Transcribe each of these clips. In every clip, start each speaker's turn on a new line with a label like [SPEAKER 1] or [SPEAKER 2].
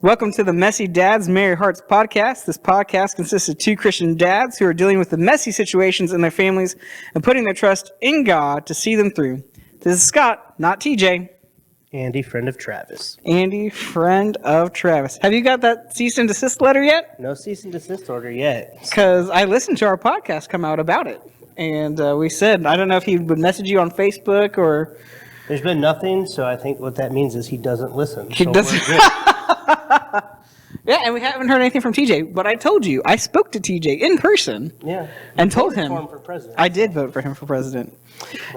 [SPEAKER 1] Welcome to the Messy Dads, Merry Hearts podcast. This podcast consists of two Christian dads who are dealing with the messy situations in their families and putting their trust in God to see them through. This is Scott, not TJ.
[SPEAKER 2] Andy, friend of Travis.
[SPEAKER 1] Andy, friend of Travis. Have you got that cease and desist letter yet?
[SPEAKER 2] No cease and desist order yet.
[SPEAKER 1] Because I listened to our podcast come out about it. And we said, I don't know if he would message you on Facebook or...
[SPEAKER 2] There's been nothing, so I think what that means is he doesn't listen.
[SPEAKER 1] He doesn't. Yeah, and we haven't heard anything from TJ. But I told you, I spoke to TJ in person.
[SPEAKER 2] Yeah.
[SPEAKER 1] And told him.
[SPEAKER 2] For him for president.
[SPEAKER 1] I did vote for him for president.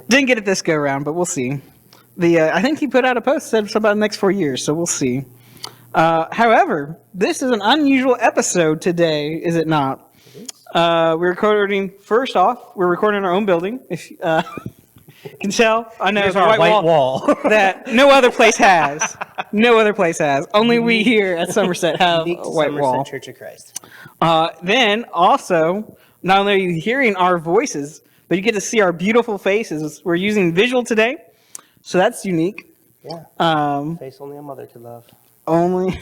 [SPEAKER 1] Didn't get it this go around, but we'll see. I think he put out a post that said something about the next 4 years, so we'll see. However, this is an unusual episode today, is it not? We're recording, first off, we're recording in our own building. If you can tell, I know
[SPEAKER 2] Here's
[SPEAKER 1] it's a
[SPEAKER 2] our white wall.
[SPEAKER 1] that no other place has. No other place has. Only we here at Somerset have
[SPEAKER 2] Unique
[SPEAKER 1] a white
[SPEAKER 2] Somerset
[SPEAKER 1] wall.
[SPEAKER 2] Church of Christ.
[SPEAKER 1] Then also, not only are you hearing our voices, but you get to see our beautiful faces. We're using visual today, so that's unique.
[SPEAKER 2] Yeah. Face only a mother could love.
[SPEAKER 1] Only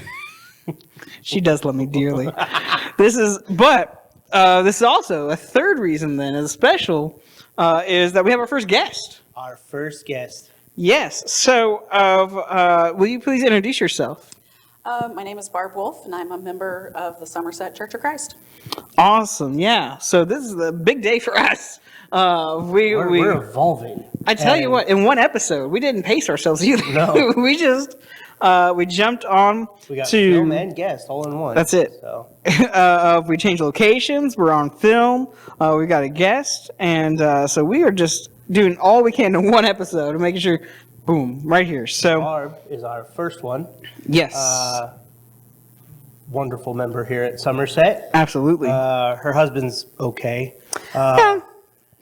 [SPEAKER 1] she does love me dearly. This is also a third reason then, as special, is that we have our first guest.
[SPEAKER 2] Our first guest.
[SPEAKER 1] Yes. So, will you please introduce yourself?
[SPEAKER 3] My name is Barb Wolf, and I'm a member of the Somerset Church of Christ.
[SPEAKER 1] Awesome. Yeah. So this is a big day for us.
[SPEAKER 2] We're evolving.
[SPEAKER 1] I tell you what, in one episode, we didn't pace ourselves either.
[SPEAKER 2] No.
[SPEAKER 1] We just we jumped on
[SPEAKER 2] We got
[SPEAKER 1] to
[SPEAKER 2] film and guest all in one.
[SPEAKER 1] That's it.
[SPEAKER 2] So
[SPEAKER 1] we changed locations. We're on film. We got a guest, and so we are just doing all we can in one episode and making sure, boom, right here. So
[SPEAKER 2] Barb is our first one.
[SPEAKER 1] yes,
[SPEAKER 2] Wonderful member here at Somerset.
[SPEAKER 1] absolutely.
[SPEAKER 2] Her husband's okay.
[SPEAKER 1] Yeah,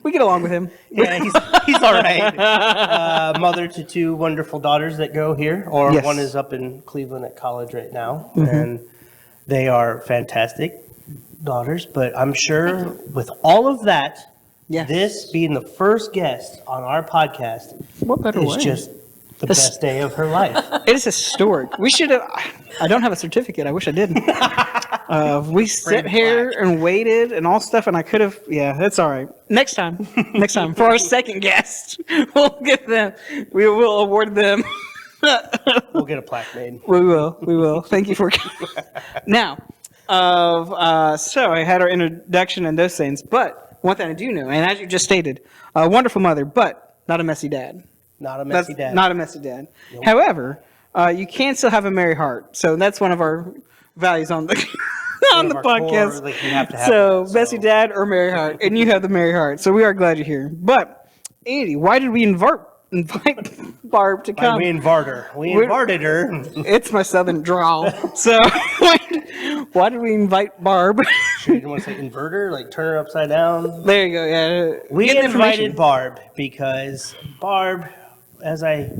[SPEAKER 1] we get along with him.
[SPEAKER 2] Yeah, he's all right. Mother to two wonderful daughters that go here, or
[SPEAKER 1] Yes.
[SPEAKER 2] one is up in Cleveland at college right now, and they are fantastic daughters. But I'm sure with all of that,
[SPEAKER 1] Yes.
[SPEAKER 2] this being the first guest on our podcast
[SPEAKER 1] What better
[SPEAKER 2] is
[SPEAKER 1] way?
[SPEAKER 2] just the
[SPEAKER 1] This-
[SPEAKER 2] best day of her life.
[SPEAKER 1] It is historic. We should have. I don't have a certificate. I wish I did. We sit here and waited and all stuff, and I could have. Yeah, that's all right. Next time. Next time for our second guest, we'll get them. We will award them.
[SPEAKER 2] We'll get a plaque made.
[SPEAKER 1] We will. We will. Thank you for now. So I had our introduction and those things, but one thing I do know, and as you just stated, a wonderful mother, but not a messy dad.
[SPEAKER 2] Not a messy dad.
[SPEAKER 1] Not a messy dad.
[SPEAKER 2] Nope.
[SPEAKER 1] However, you can still have a merry heart. So that's one of our values on the on the
[SPEAKER 2] One of our
[SPEAKER 1] podcast.
[SPEAKER 2] core, like, you have to have
[SPEAKER 1] So
[SPEAKER 2] that,
[SPEAKER 1] messy dad or merry heart, and you have the merry heart. So we are glad you're here. But Andy, why did we invite Barb to come?
[SPEAKER 2] We invited her. We invited her.
[SPEAKER 1] It's my southern drawl. So why did we invite Barb?
[SPEAKER 2] You want to say inverter? Like turn her upside down?
[SPEAKER 1] There you go. Yeah.
[SPEAKER 2] We
[SPEAKER 1] Get the
[SPEAKER 2] invited
[SPEAKER 1] information.
[SPEAKER 2] Barb because Barb, as I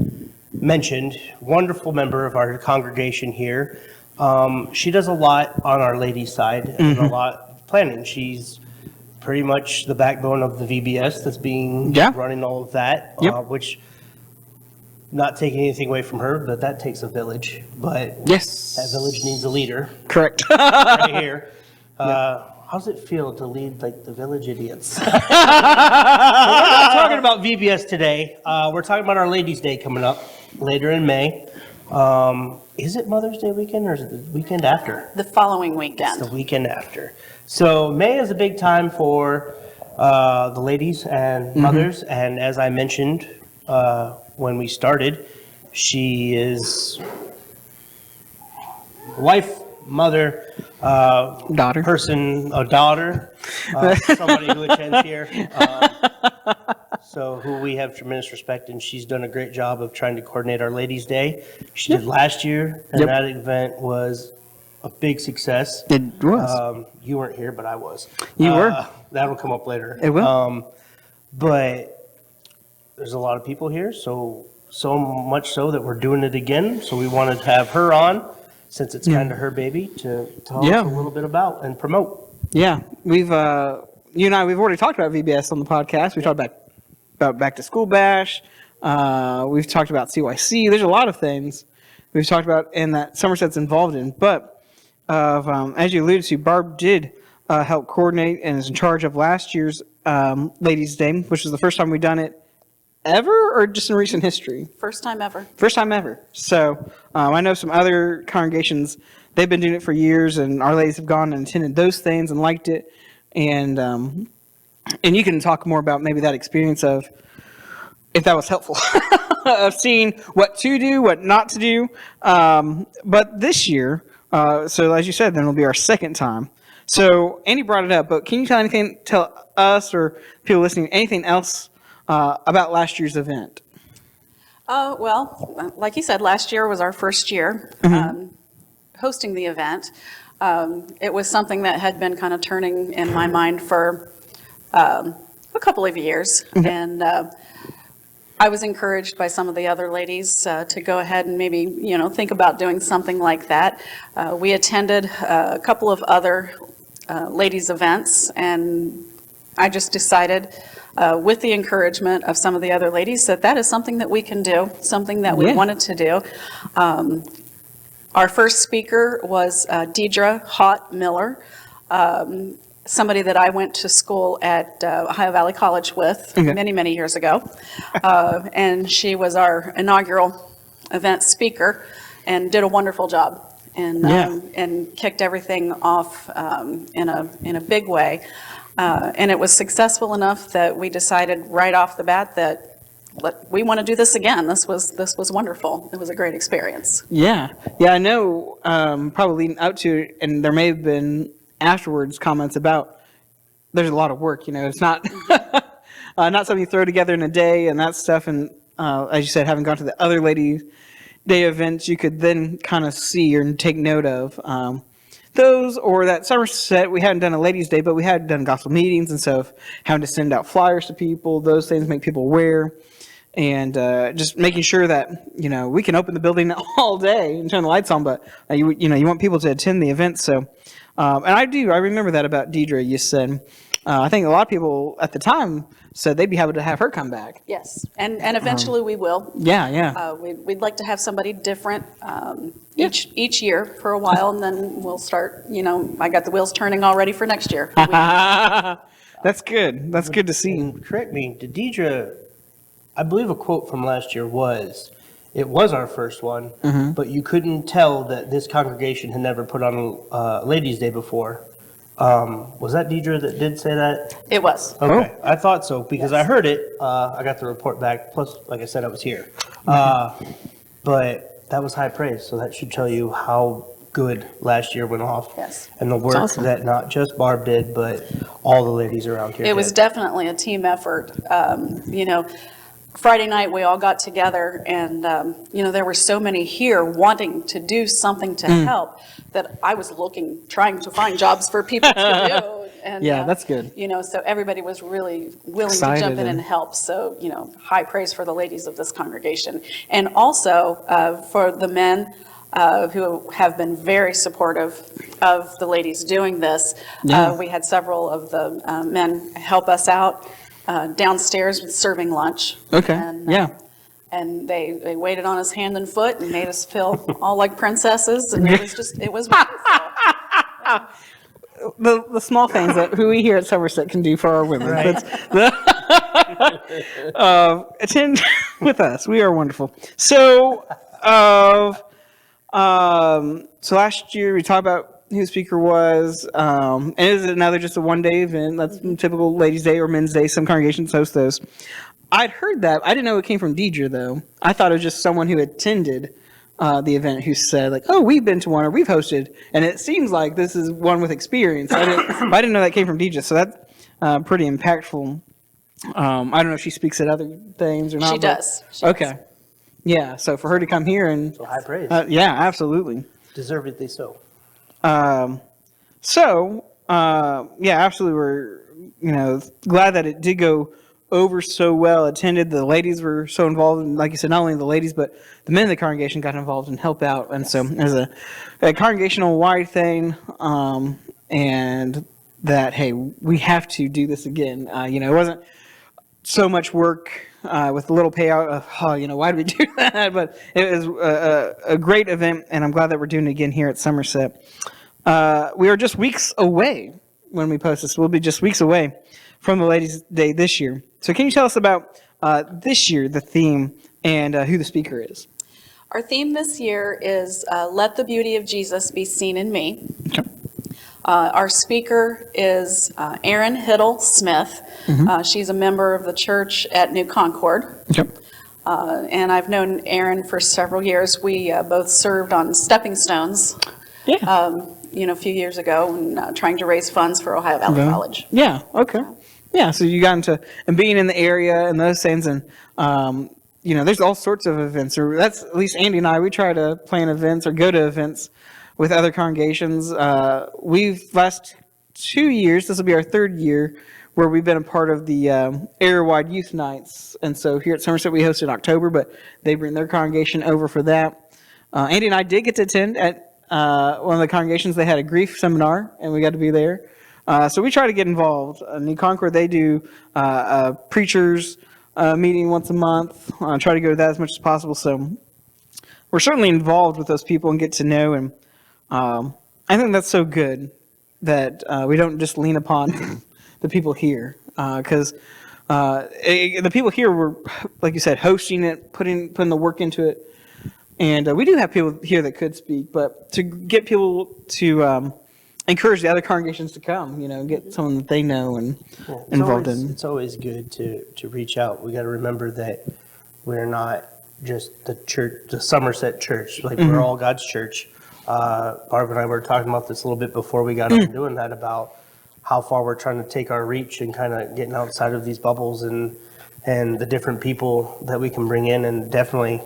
[SPEAKER 2] mentioned, wonderful member of our congregation here. She does a lot on Our Lady's side and a lot of planning. She's pretty much the backbone of the VBS that's being running all of that,
[SPEAKER 1] Yep.
[SPEAKER 2] which, not taking anything away from her, but that takes a village. But
[SPEAKER 1] Yes.
[SPEAKER 2] that village needs a leader
[SPEAKER 1] Correct.
[SPEAKER 2] right here. How's it feel to lead like the village idiots? We're not talking about VBS today. We're talking about Our Lady's Day coming up later in May. Is it Mother's Day weekend or is it the weekend after?
[SPEAKER 3] The following
[SPEAKER 2] The
[SPEAKER 3] weekend.
[SPEAKER 2] weekend after. So May is a big time for the ladies and mothers. And as I mentioned when we started, she is wife, mother,
[SPEAKER 1] Daughter.
[SPEAKER 2] person, a daughter, somebody who attends here. So who we have tremendous respect, and she's done a great job of trying to coordinate Our Lady's Day. She did last year, and
[SPEAKER 1] Yep.
[SPEAKER 2] that event was a big success.
[SPEAKER 1] It was.
[SPEAKER 2] You weren't here, but I was.
[SPEAKER 1] You were.
[SPEAKER 2] That'll come up later.
[SPEAKER 1] It will.
[SPEAKER 2] But there's a lot of people here, so much so that we're doing it again. So we wanted to have her on, since it's kind of her baby, to tell
[SPEAKER 1] Yeah.
[SPEAKER 2] us a little bit about and promote.
[SPEAKER 1] Yeah, we've you and I we've already talked about VBS on the podcast. We talked about Back to School Bash. We've talked about CYC. There's a lot of things we've talked about and that Somerset's involved in. But as you alluded to, Barb did help coordinate and is in charge of last year's Ladies' Day, which was the first time we've done it ever, or just in recent history?
[SPEAKER 3] First time ever.
[SPEAKER 1] First time ever. So I know some other congregations, they've been doing it for years, and Our Ladies have gone and attended those things and liked it. And you can talk more about maybe that experience of if that was helpful, of seeing what to do, what not to do. But this year, so as you said, then it'll be our second time. So Andy brought it up, but can you tell us or people listening anything else about last year's event?
[SPEAKER 3] Well, like you said, last year was our first year hosting the event. It was something that had been kind of turning in my mind for a couple of years. And I was encouraged by some of the other ladies to go ahead and maybe, think about doing something like that. We attended a couple of other ladies' events, and I just decided, with the encouragement of some of the other ladies, that is something that we can do, something that we wanted to do. Our first speaker was Deidre Hott Miller, somebody that I went to school at Ohio Valley College with many, many years ago. And she was our inaugural event speaker and did a wonderful job and kicked everything off in a big way. And it was successful enough that we decided right off the bat that we want to do this again. This was wonderful. It was a great experience.
[SPEAKER 1] Yeah. I know probably leading up to it, and there may have been afterwards comments about there's a lot of work. It's not not something you throw together in a day and that stuff. And as you said, having gone to the other Ladies' Day events, you could then kind of see or take note of those, or that Somerset, we hadn't done a Ladies' Day, but we had done gospel meetings, and so having to send out flyers to people, those things make people aware, and just making sure that we can open the building all day and turn the lights on, but you want people to attend the event. So, and I remember that about Deidre. You said, I think a lot of people at the time said they'd be happy to have her come back.
[SPEAKER 3] Yes, and eventually we will.
[SPEAKER 1] Yeah.
[SPEAKER 3] We'd like to have somebody different each year for a while, and then we'll start, I got the wheels turning already for next year.
[SPEAKER 1] That's good. That's good to see.
[SPEAKER 2] Correct me, did Deidre, I believe a quote from last year was, it was our first one, but you couldn't tell that this congregation had never put on a Ladies' Day before. Was that Deidre that did say that?
[SPEAKER 3] It was.
[SPEAKER 2] Okay, I thought so, because I heard it. I got the report back, plus, like I said, I was here. But that was high praise, so that should tell you how good last year went off.
[SPEAKER 3] Yes.
[SPEAKER 2] And the work
[SPEAKER 1] awesome.
[SPEAKER 2] that not just Barb did, but all the ladies around here
[SPEAKER 3] It was
[SPEAKER 2] did.
[SPEAKER 3] definitely a team effort. Friday night, we all got together, and, there were so many here wanting to do something to help that I was trying to find jobs for people to do. And,
[SPEAKER 1] Yeah, that's good.
[SPEAKER 3] So everybody was really willing
[SPEAKER 1] Excited
[SPEAKER 3] to jump in and help. So, high praise for the ladies of this congregation. And also for the men who have been very supportive of the ladies doing this.
[SPEAKER 1] Yeah.
[SPEAKER 3] We had several of the men help us out downstairs with serving lunch.
[SPEAKER 1] Okay.
[SPEAKER 3] And,
[SPEAKER 1] Yeah.
[SPEAKER 3] And they waited on us hand and foot and made us feel all like princesses. And it was wonderful.
[SPEAKER 1] The small things that who we here at Somerset can do for our women.
[SPEAKER 2] Right.
[SPEAKER 1] Attend with us. We are wonderful. So, so last year we talked about who the speaker was, and it is another just a one-day event. That's typical Ladies' Day or Men's Day. Some congregations host those. I'd heard that. I didn't know it came from Deidre, though. I thought it was just someone who attended the event who said, like, oh, we've been to one or we've hosted. And it seems like this is one with experience. I didn't know that came from Deidre, so that's pretty impactful. I don't know if she speaks at other things or not.
[SPEAKER 3] She does.
[SPEAKER 1] Okay. Yeah, so for her to come here and...
[SPEAKER 2] So high praise.
[SPEAKER 1] yeah, absolutely.
[SPEAKER 2] Deservedly so.
[SPEAKER 1] Yeah, absolutely. We're, glad that it did go over so well attended. The ladies were so involved, and like you said, not only the ladies, but the men of the congregation got involved and helped out. And so there's a congregational wide thing, and that, hey, we have to do this again. It wasn't so much work with little payout. Why did we do that? But it was a great event, and I'm glad that we're doing it again here at Somerset. We are just weeks away when we post this. We'll be just weeks away from the Ladies' Day this year. So can you tell us about this year, the theme, and who the speaker is?
[SPEAKER 3] Our theme this year is Let the Beauty of Jesus Be Seen in Me.
[SPEAKER 1] Okay.
[SPEAKER 3] Our speaker is Erin Hiddle Smith. She's a member of the church at New Concord.
[SPEAKER 1] Okay.
[SPEAKER 3] And I've known Erin for several years. We both served on Stepping Stones,
[SPEAKER 1] Yeah.
[SPEAKER 3] a few years ago, and trying to raise funds for Ohio Valley
[SPEAKER 1] Okay.
[SPEAKER 3] College.
[SPEAKER 1] Yeah. Okay. Yeah. So you got into and being in the area and those things, and there's all sorts of events. Or that's at least Andy and I. We try to plan events or go to events with other congregations. We've last 2 years. This will be our third year where we've been a part of the area-wide youth nights. And so here at Somerset we host in October, but they bring their congregation over for that. Andy and I did get to attend at one of the congregations. They had a grief seminar, and we got to be there. So we try to get involved. New Concord, they do preachers meeting once a month. Try to go to that as much as possible. So we're certainly involved with those people and get to know. And I think that's so good that we don't just lean upon the people here, because the people here were, like you said, hosting it, putting the work into it. And we do have people here that could speak, but to get people to encourage the other congregations to come, get someone that they know and involved in.
[SPEAKER 2] It's always good to reach out. We got to remember that we're not just the church, the Somerset church. Like we're all God's church. Barb and I were talking about this a little bit before we got on doing that, about how far we're trying to take our reach and kind of getting outside of these bubbles and the different people that we can bring in. And definitely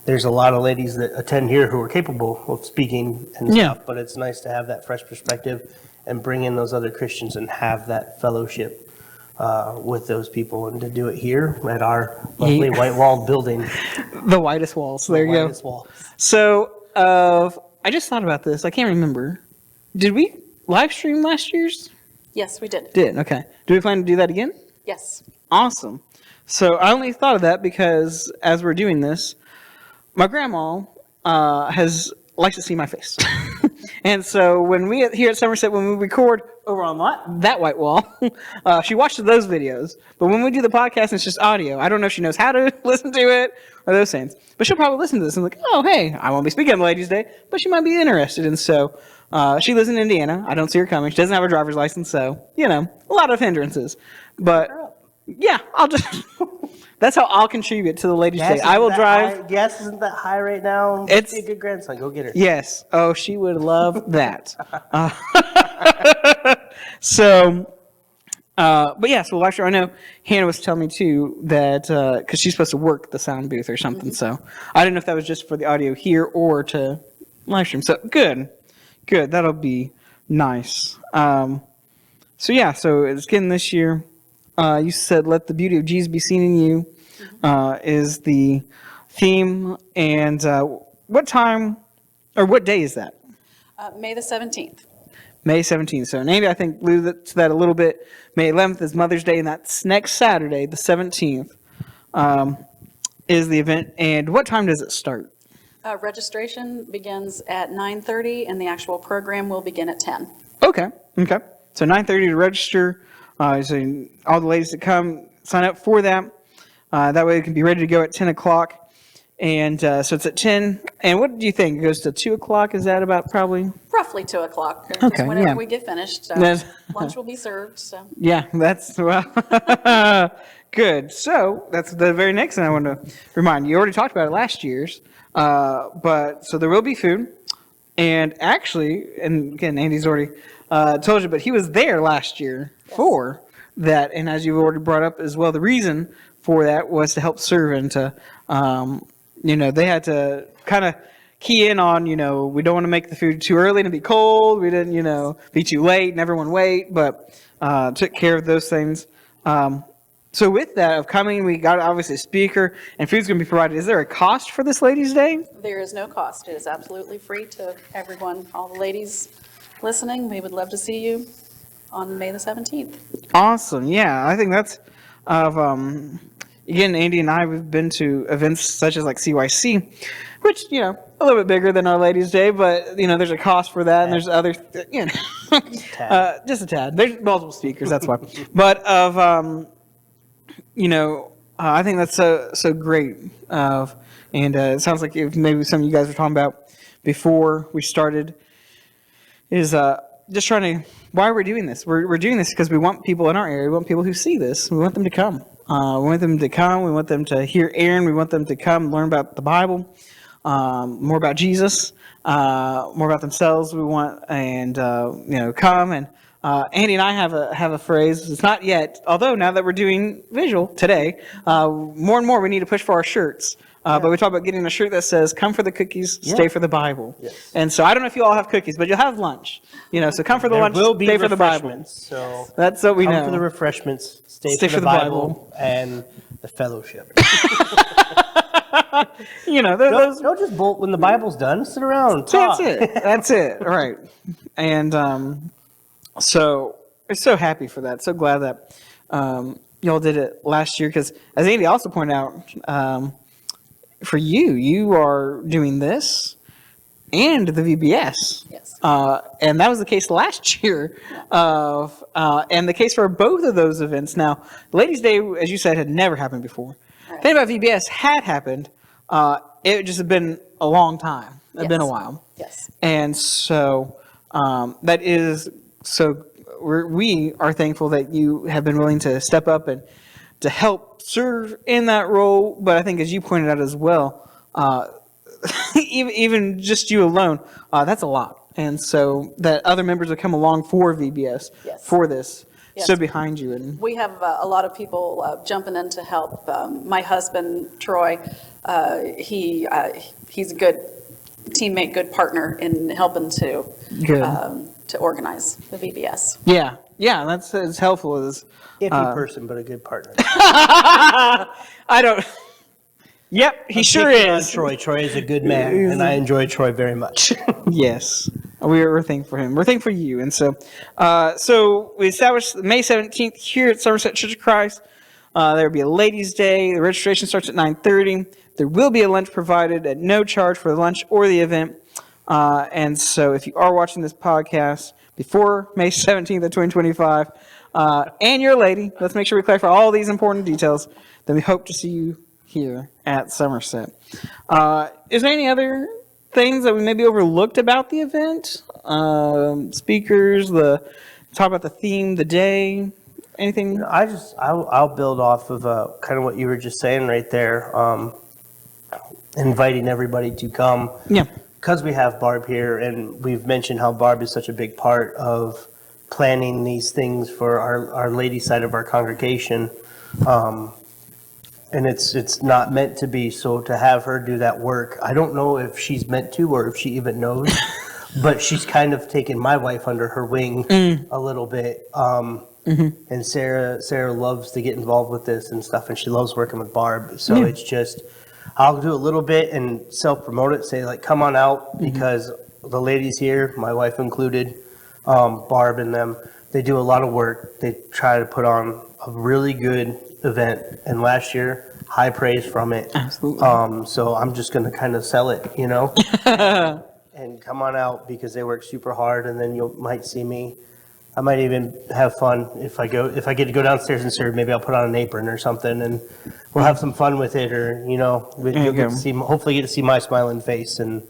[SPEAKER 2] there's a lot of ladies that attend here who are capable of speaking and stuff, but it's nice to have that fresh perspective and bring in those other Christians and have that fellowship with those people, and to do it here at our lovely white walled building.
[SPEAKER 1] The whitest walls. There you go.
[SPEAKER 2] Whitest wall.
[SPEAKER 1] So I just thought about this. I can't remember. Did we live stream last year's?
[SPEAKER 3] Yes, we did.
[SPEAKER 1] Did. Okay. Do we plan to do that again?
[SPEAKER 3] Yes.
[SPEAKER 1] Awesome. So I only thought of that because as we're doing this, my grandma likes to see my face. And so when we here at Somerset, when we record over on that white wall, she watches those videos. But when we do the podcast, it's just audio. I don't know if she knows how to listen to it or those things. But she'll probably listen to this and like, oh, hey, I won't be speaking on the Ladies' Day, but she might be interested. And so she lives in Indiana. I don't see her coming. She doesn't have a driver's license. So, a lot of hindrances. But yeah, I'll just... That's how I'll contribute to the Ladies' Day. I will drive.
[SPEAKER 2] Gas isn't that high right now.
[SPEAKER 1] It's
[SPEAKER 2] a good grandson. Go get her.
[SPEAKER 1] Yes. Oh, she would love that. But yeah, so last year I know Hannah was telling me too that because she's supposed to work the sound booth or something. So I didn't know if that was just for the audio here or to live stream. So good. That'll be nice. So it's again this year. You said, "Let the beauty of Jesus be seen in you," is the theme. And what time or what day is that?
[SPEAKER 3] May the 17th.
[SPEAKER 1] May 17th. So, Andy, I think, alluded to that a little bit. May 11th is Mother's Day, and that's next Saturday, the 17th, is the event. And what time does it start?
[SPEAKER 3] Registration begins at 9:30, and the actual program will begin at 10.
[SPEAKER 1] Okay. So 9:30 to register. So all the ladies that come sign up for that. That way it can be ready to go at 10 o'clock. And so it's at 10. And what do you think? It goes to 2 o'clock? Is that about probably?
[SPEAKER 3] Roughly 2 o'clock. Just
[SPEAKER 1] Okay,
[SPEAKER 3] whenever
[SPEAKER 1] yeah.
[SPEAKER 3] we get finished.
[SPEAKER 1] That's-
[SPEAKER 3] Lunch will be served. So.
[SPEAKER 1] Yeah, that's, good. So that's the very next thing I want to remind you. You already talked about it last year's. But so there will be food. And actually, and again, Andy's already told you, but he was there last year for that. And as you've already brought up as well, the reason for that was to help serve and to, they had to kind of key in on, we don't want to make the food too early and be cold. We didn't, be too late and everyone wait, but took care of those things. So with that of coming, we got obviously a speaker and food's going to be provided. Is there a cost for this Ladies' Day?
[SPEAKER 3] There is no cost. It is absolutely free to everyone, all the ladies listening. We would love to see you on May the 17th.
[SPEAKER 1] Awesome. Yeah, I think that's of again, Andy and I, we've been to events such as like CYC, which, you know, a little bit bigger than Our Lady's Day, but, you know, there's a cost for that, and there's other, you know, just a tad. There's multiple speakers, that's why. But you know, I think that's so great. And it sounds like maybe some of you guys were talking about before we started is just trying to, why we're doing this. We're doing this because we want people in our area, we want people who see this, we want them to come. We want them to come. We want them to hear Aaron. We want them to come learn about the Bible, more about Jesus, more about themselves. We want and you know, come and Andy and I have a phrase. It's not yet, although now that we're doing visual today, more and more we need to push for our shirts. But we talk about getting a shirt that says "Come for the cookies, stay for the Bible."
[SPEAKER 2] Yes.
[SPEAKER 1] And so I don't know if you all have cookies, but you'll have lunch. You know, so come for the lunch,
[SPEAKER 2] will be
[SPEAKER 1] stay for the Bible.
[SPEAKER 2] refreshments, so
[SPEAKER 1] That's what we
[SPEAKER 2] come
[SPEAKER 1] know.
[SPEAKER 2] for the refreshments, stay for the Bible, and the fellowship.
[SPEAKER 1] You know, those.
[SPEAKER 2] Don't just bolt when the Bible's done. Sit around, talk.
[SPEAKER 1] That's it. That's it. Right. And so we're so happy for that. So glad that y'all did it last year because, as Andy also pointed out, for you are doing this and the VBS.
[SPEAKER 3] Yes.
[SPEAKER 1] And that was the case last year, and the case for both of those events. Now, Ladies' Day, as you said, had never happened before.
[SPEAKER 3] Right.
[SPEAKER 1] The thing about VBS had happened. It just had been a long time. It had been a
[SPEAKER 3] Yes.
[SPEAKER 1] while.
[SPEAKER 3] Yes.
[SPEAKER 1] And so that is so we are thankful that you have been willing to step up and to help serve in that role. But I think, as you pointed out as well, even just you alone, that's a lot. And so that other members would come along for VBS,
[SPEAKER 3] Yes.
[SPEAKER 1] for this,
[SPEAKER 3] Yes.
[SPEAKER 1] stood behind you. And
[SPEAKER 3] We have a lot of people jumping in to help. My husband, Troy, he's a good teammate, good partner in helping to organize the VBS.
[SPEAKER 1] yeah, that's as helpful as
[SPEAKER 2] Iffy person, but a good partner.
[SPEAKER 1] I don't. Yep, he sure
[SPEAKER 2] Picking on
[SPEAKER 1] is.
[SPEAKER 2] Troy. Troy is a good man, and I enjoy Troy very much.
[SPEAKER 1] Yes, we're thankful for him. We're thankful for you. And so, so we established May 17th here at Somerset Church of Christ. There will be a Ladies' Day. The registration starts at 9:30. There will be a lunch provided at no charge for the lunch or the event. And so if you are watching this podcast before May 17th of 2025, and you're a lady, let's make sure we clarify all these important details, then we hope to see you here at Somerset. Is there any other things that we maybe overlooked about the event? Speakers, talk about the theme, the day, anything?
[SPEAKER 2] I'll build off of kind of what you were just saying right there, inviting everybody to come.
[SPEAKER 1] Yeah.
[SPEAKER 2] Because we have Barb here, and we've mentioned how Barb is such a big part of planning these things for our lady side of our congregation. And it's not meant to be, so to have her do that work, I don't know if she's meant to or if she even knows, but she's kind of taken my wife under her wing a little bit. And Sarah loves to get involved with this and stuff, and she loves working with Barb. So it's just, I'll do a little bit and self-promote it, say like, come on out, because the ladies here, my wife included, Barb and them, they do a lot of work. They try to put on a really good event, and last year, high praise from it.
[SPEAKER 1] Absolutely.
[SPEAKER 2] So I'm just going to kind of sell it, and come on out because they work super hard, and then you might see me. I might even have fun if I get to go downstairs and serve. Maybe I'll put on an apron or something, and we'll have some fun with it. Or you'll get to see, hopefully get to see my smiling face, and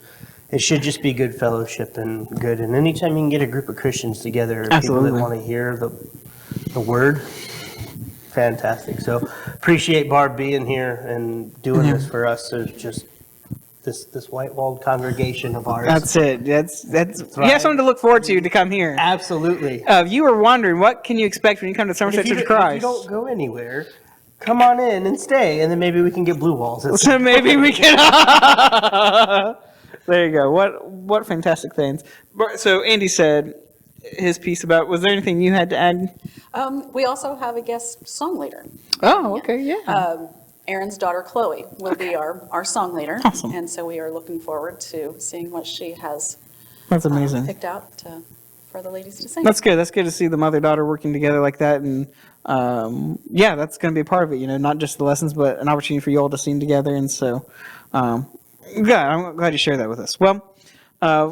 [SPEAKER 2] it should just be good fellowship and good. And anytime you can get a group of Christians together,
[SPEAKER 1] Absolutely.
[SPEAKER 2] people that want to hear the word, fantastic. So appreciate Barb being here and doing this for us. So just this white-walled congregation of ours.
[SPEAKER 1] That's it. That's you have something to look forward to come here.
[SPEAKER 2] Absolutely.
[SPEAKER 1] If you were wondering, what can you expect when you come to Somerset Church of
[SPEAKER 2] If
[SPEAKER 1] Christ?
[SPEAKER 2] you don't go anywhere, come on in and stay, and then maybe we can get blue walls.
[SPEAKER 1] So maybe we can. There you go. What fantastic things. So Andy said his piece about. Was there anything you had to add?
[SPEAKER 3] We also have a guest song leader.
[SPEAKER 1] Oh, okay, yeah.
[SPEAKER 3] Aaron's daughter Chloe will be our song leader.
[SPEAKER 1] Awesome.
[SPEAKER 3] And so we are looking forward to seeing what she has
[SPEAKER 1] That's amazing.
[SPEAKER 3] picked out for for the ladies to sing.
[SPEAKER 1] That's good. That's good to see the mother-daughter working together like that. And yeah, that's going to be a part of it, not just the lessons, but an opportunity for you all to sing together. And so, yeah, I'm glad you shared that with us. Well,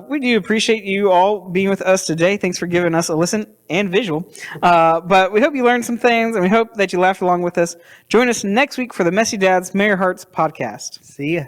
[SPEAKER 1] we do appreciate you all being with us today. Thanks for giving us a listen and visual. But we hope you learned some things, and we hope that you laughed along with us. Join us next week for the Messy Dads, Merry Hearts podcast.
[SPEAKER 2] See ya.